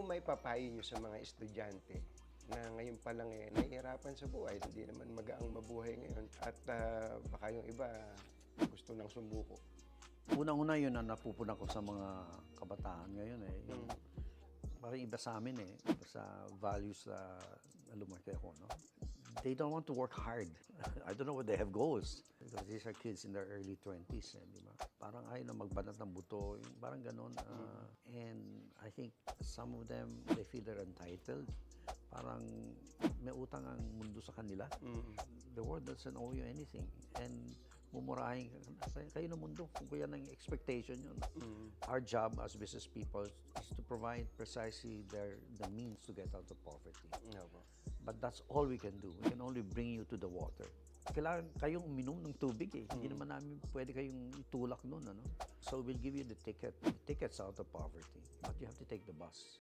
po may papayo niyo sa mga estudyante na ngayon pa lang nahihirapan sa buhay, hindi naman magaang mabuhay ngayon at baka yung iba gusto nang sumuko? Unang-una yun ang napupunan ko sa mga kabataan ngayon yung parang iba sa amin iba sa values na lumaki ako, no? They don't want to work hard. I don't know what they have goals. Because these are kids in their early 20s, di ba? Parang ayaw na magbanat ng buto, parang ganun. And I think some of them, they feel they're entitled. Parang may utang ang mundo sa kanila. The world doesn't owe you anything. And mumurahin kayo ng mundo kung kaya ng expectation yun. Our job as business people is to provide precisely the means to get out of poverty. But that's all we can do. We can only bring you to the water. Kailangan kayong uminom ng tubig Hindi naman namin pwede kayong itulak nun, ano? So we'll give you the tickets out of poverty. But you have to take the bus.